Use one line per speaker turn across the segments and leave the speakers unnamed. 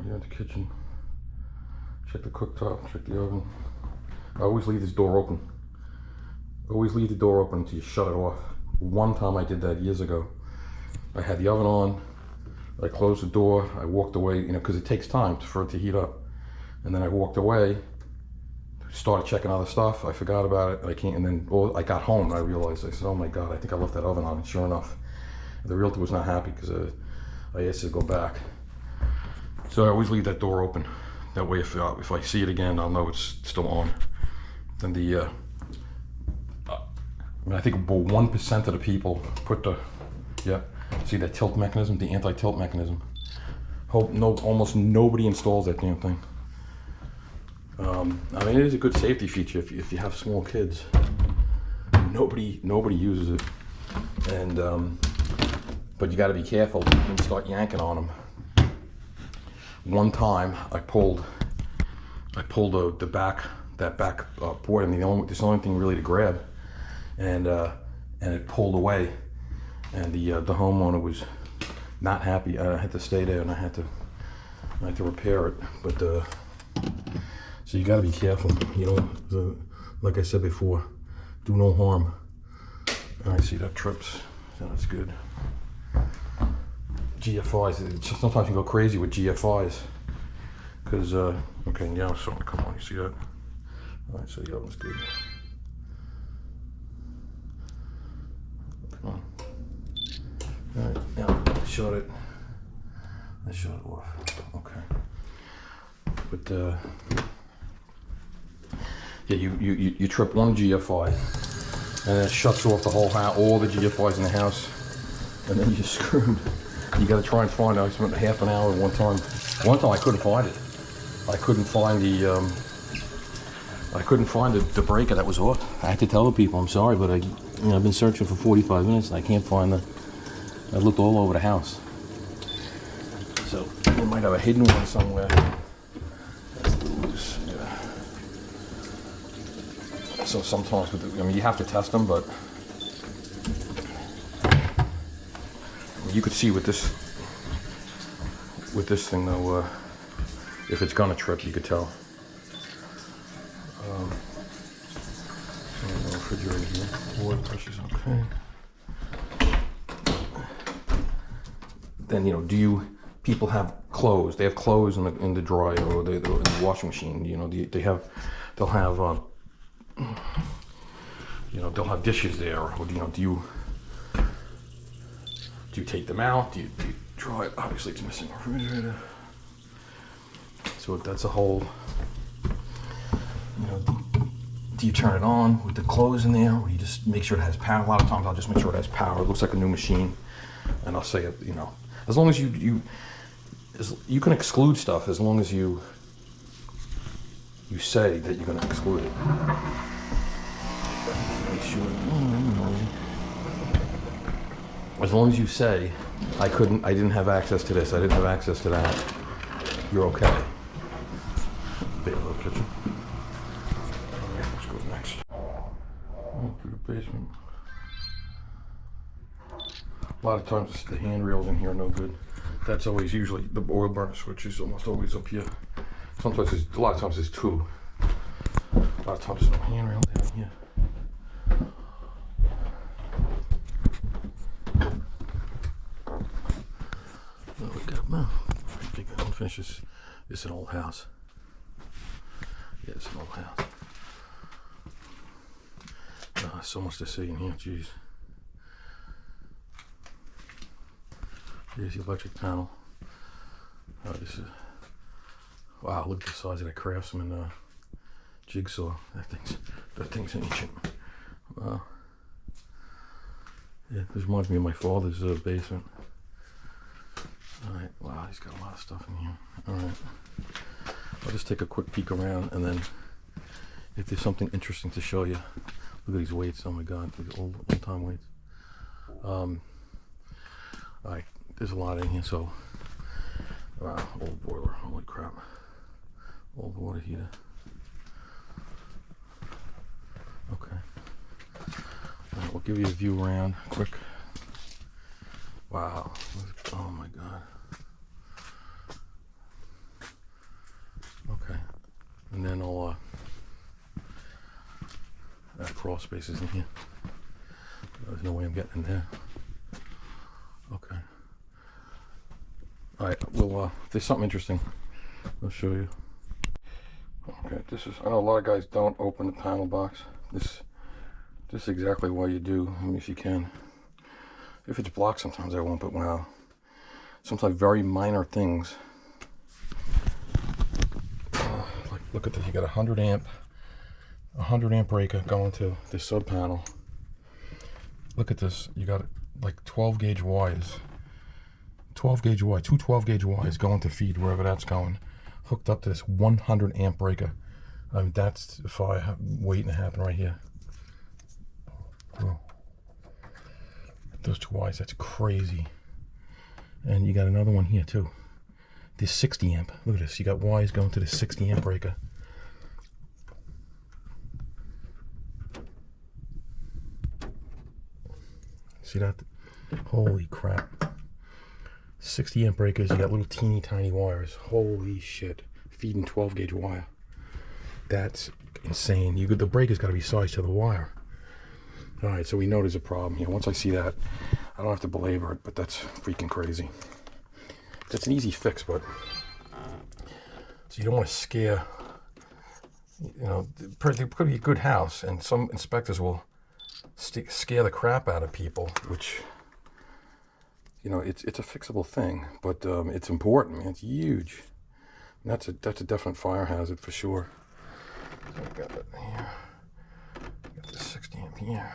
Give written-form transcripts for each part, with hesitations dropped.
Here in the kitchen. Check the cooktop, check the oven. I always leave this door open. Always leave the door open until you shut it off. One time I did that years ago. I had the oven on, I closed the door, I walked away, you know, because it takes time for it to heat up. And then I walked away, started checking other stuff, I forgot about it, and then I got home and I realized, I said, oh my God, I think I left that oven on, and sure enough, the realtor was not happy because I asked her to go back. So I always leave that door open. That way if I see it again, I'll know it's still on. Then I think about 1% of the people put see that tilt mechanism, the anti-tilt mechanism. Almost nobody installs that damn thing. I mean, it is a good safety feature if you have small kids. Nobody uses it, and but you got to be careful when you start yanking on them. One time I pulled the back board. I mean, there's the only thing really to grab, and it pulled away, and the homeowner was not happy. I had to stay there and I had to repair it. But so you got to be careful. You know, like I said before, do no harm. And I see that trips, so that's good. GFIs, sometimes you go crazy with GFIs because okay, now it's starting to come on. You see that? All right, so the oven's good. Come on. All right, now let's shut it off. Okay, but yeah, you trip one GFI and then it shuts off the whole house, all the GFIs in the house, and then you're screwed. You got to try and find it. I spent half an hour one time. One time I couldn't find it. I couldn't find the breaker that was off. I had to tell the people, I'm sorry, but I've been searching for 45 minutes and I can't find I looked all over the house. So you might have a hidden one somewhere. So sometimes, you have to test them, but you could see with this thing though, if it's gonna trip, you could tell. So the refrigerator here, water pressure's okay. Then people have clothes? They have clothes in the dryer or in the washing machine. You know, they'll have dishes there. Or do you take them out? Do you dry it? Obviously it's missing a refrigerator. So that's a whole, do you turn it on with the clothes in there, or you just make sure it has power? A lot of times I'll just make sure it has power. It looks like a new machine, and I'll say it, as long as you can exclude stuff as long as you say that you're going to exclude it. Make sure. As long as you say, I didn't have access to this, I didn't have access to that, you're okay. Big little kitchen. Alright, let's go next. Through the basement. A lot of times the handrails in here are no good. That's always usually the oil burner switch is almost always up here. Sometimes a lot of times there's two. A lot of times there's no handrail down here. We got about unfinished. It's an old house. Yeah, it's an old house. So much to see in here, jeez. Here's the electric panel. This is, wow, look at the size of that Craftsman jigsaw. That thing's ancient. Wow. Yeah, this reminds me of my father's basement. Alright, wow, he's got a lot of stuff in here. Alright. I'll just take a quick peek around, and then if there's something interesting to show you. Look at these weights, oh my god, these old time weights. Alright, there's a lot in here, so wow, old boiler, holy crap. Old water heater. Okay. Alright, we'll give you a view around quick. Wow, oh my god. crawl spaces in here. There's no way I'm getting in there. Okay. Alright, well, there's something interesting. I'll show you. Okay, this is, I know a lot of guys don't open the panel box. This is exactly why you do, I mean, if you can. If it's blocked, sometimes I won't, but wow. Sometimes very minor things. Like, look at this, you got a 100 amp breaker going to this sub panel. Look at this, you got like 12 gauge wires. 12 gauge wire, two 12 gauge wires going to feed wherever that's going, hooked up to this 100 amp breaker. I mean, that's a fire waiting to happen right here. Whoa. Those two wires, that's crazy. And you got another one here too. This 60 amp, look at this, you got wires going to the 60 amp breaker. See that? Holy crap. 60 amp breakers, you got little teeny tiny wires. Holy shit. Feeding 12 gauge wire. That's insane. The breaker's got to be sized to the wire. Alright, so we know there's a problem here. Once I see that, I don't have to belabor it, but that's freaking crazy. That's an easy fix, but so you don't want to scare, you know, it could be a good house, and some inspectors will scare the crap out of people, which, you know, it's a fixable thing, but it's important, man. It's huge. And that's a definite fire hazard for sure. So I got it here. Got this 60 amp here.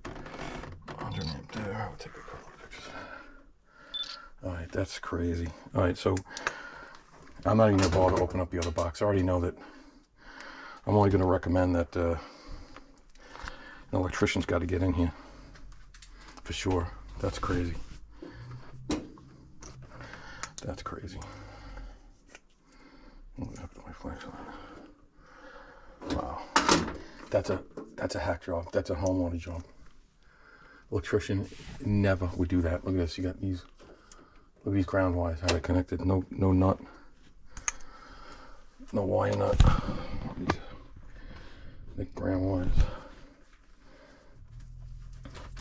100 amp there. I'll take a couple of pictures. All right, that's crazy. All right, so I'm not even gonna bother to open up the other box. I already know that. I'm only gonna recommend that an electrician's got to get in here for sure. That's crazy. That's crazy. What happened to my flashlight? Wow, that's a hack job. That's a homeowner job. Electrician never would do that. Look at this. You got these. Look at these ground wires. How they're connected. No nut. No wire nut. These big ground wires.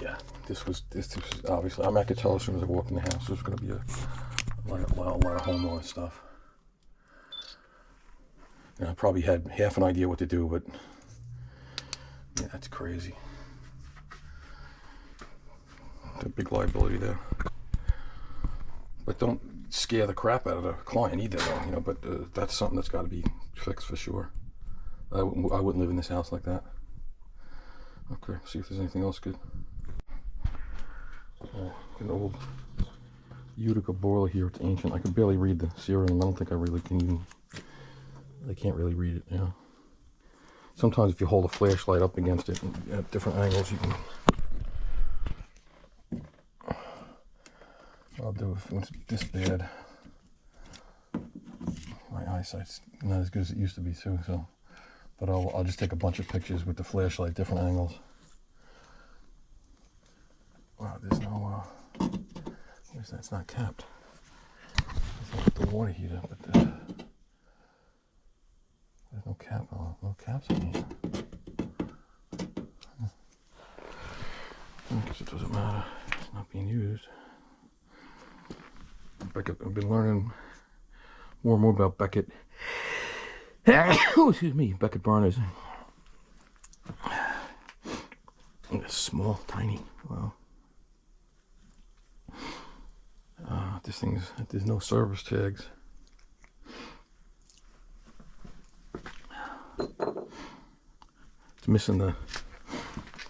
Yeah, this was obviously. I could tell as soon as I walked in the house. This was going to be a lot of homeowner stuff. I probably had half an idea what to do, but yeah, that's crazy. A big liability there. But don't scare the crap out of the client either, though, you know. But that's something that's got to be fixed for sure. I wouldn't live in this house like that. Okay, see if there's anything else good. Oh, an old Utica boiler here. It's ancient. I can barely read the serial. I don't think I really can even. I can't really read it, you know. Sometimes if you hold a flashlight up against it at different angles, you can. I'll do if it's this bad. My eyesight's not as good as it used to be too, so. But I'll just take a bunch of pictures with the flashlight, different angles. Wow, there's no. That's not capped. It's not the water heater, but. There's no cap on. No caps on here. I guess it doesn't matter. It's not being used. Beckett, I've been learning more and more about Beckett. Oh, excuse me, Beckett burners. It's small, tiny. Wow. This thing's. There's no service tags. It's missing the.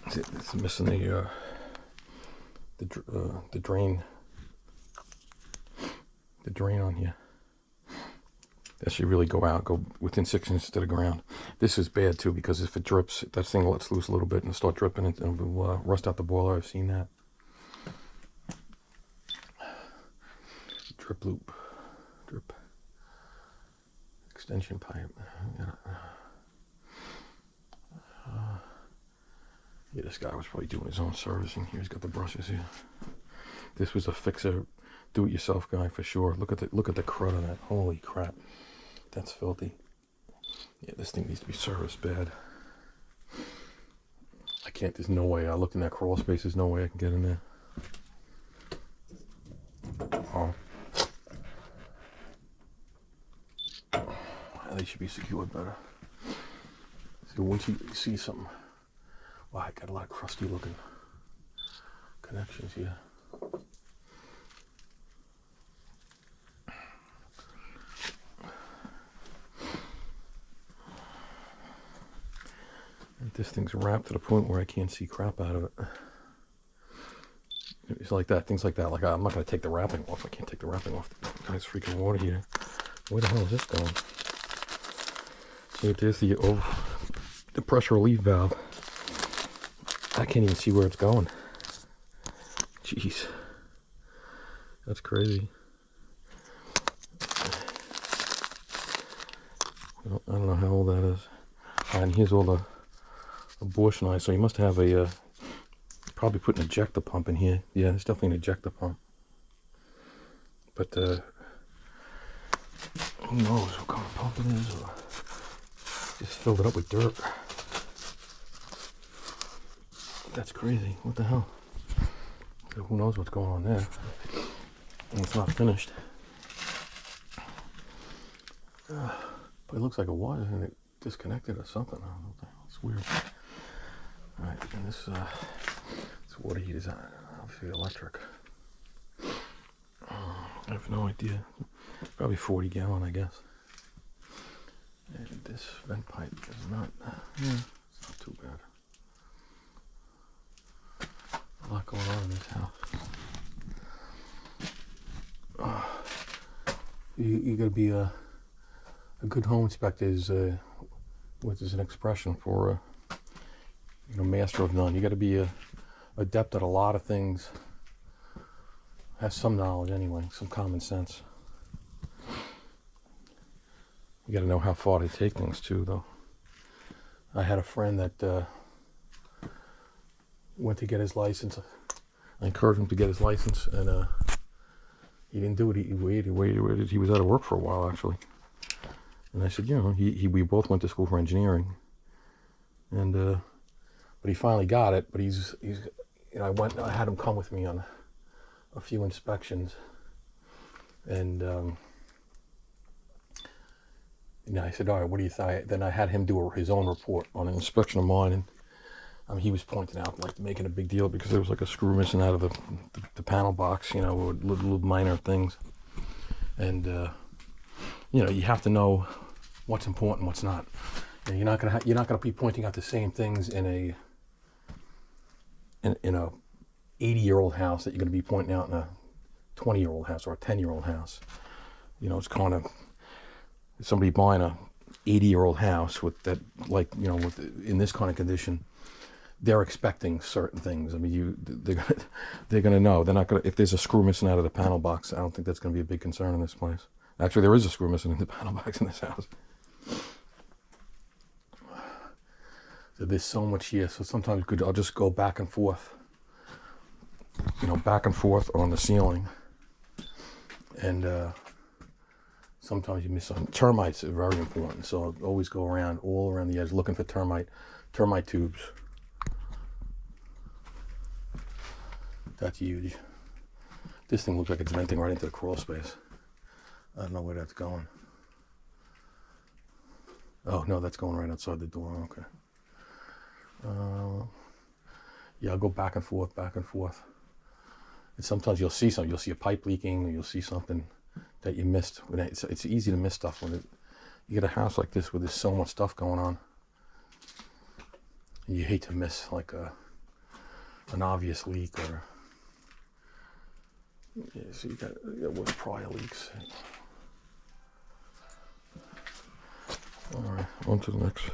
It's missing the drain. The drain on here. That should really go within 6 inches to the ground. This is bad too because if it drips, that thing lets loose a little bit and start dripping and it will rust out the boiler. I've seen that. Drip loop, drip extension pipe. Yeah, this guy was probably doing his own servicing here. He's got the brushes here. This was a fixer, do-it-yourself guy for sure. Look at the crud on that. Holy crap, that's filthy. Yeah, this thing needs to be serviced bad. I can't, there's no way. I looked in that crawl space, there's no way I can get in there. Oh. They should be secured better. So once you see something, wow, I got a lot of crusty looking connections here. And this thing's wrapped to the point where I can't see crap out of it. It's like that, things like that. Like, I'm not going to take the wrapping off. I can't take the wrapping off. Nice freaking water heater. Where the hell is this going? See, there's the pressure relief valve. I can't even see where it's going. Jeez. That's crazy. Well, I don't know how old that is. And here's all the abortion eyes. So you must have a, probably put an ejector pump in here. Yeah, there's definitely an ejector pump. But, who knows what kind of pump it is, or just filled it up with dirt. That's crazy. What the hell? So who knows what's going on there? And it's not finished. But it looks like a wire and it disconnected or something. I don't know what the hell. It's weird. Alright, and this water heater is obviously electric. I have no idea. Probably 40 gallon, I guess. And this vent pipe is not, it's not too bad. A lot going on in this house. You gotta be a good home inspector is, what is an expression for, master of none. You gotta be adept at a lot of things. Have some knowledge anyway, some common sense. You gotta know how far to take things too, though. I had a friend that went to get his license. I encouraged him to get his license, and he didn't do it. He waited. He was out of work for a while, actually. And I said, we both went to school for engineering, and but he finally got it. But he's I had him come with me on a few inspections, and I said, all right, what do you think? Then I had him do his own report on an inspection of mine, and he was pointing out, like, making a big deal because there was like a screw missing out of the panel box, or little minor things. And you have to know what's important, what's not. You're not gonna be pointing out the same things in a 80-year-old house that you're gonna be pointing out in a 20-year-old house or a 10-year-old house. It's kind of somebody buying a 80-year-old house with that, like, in this kind of condition. They're expecting certain things. I mean, they're gonna know. They're not gonna, if there's a screw missing out of the panel box, I don't think that's gonna be a big concern in this place. Actually, there is a screw missing in the panel box in this house. So there's so much here. So sometimes I'll just go back and forth, back and forth on the ceiling. And sometimes you miss some. Termites are very important. So I'll always go all around the edge looking for termite tubes. That's huge. This thing looks like it's venting right into the crawl space. I don't know where that's going. Oh, no, that's going right outside the door. Okay. Yeah, I'll go back and forth. And sometimes you'll see something. You'll see a pipe leaking, or you'll see something that you missed. It's easy to miss stuff when you get a house like this where there's so much stuff going on. And you hate to miss, like, an obvious leak, or... Yeah, so you got what prior leaks. All right, on to the next.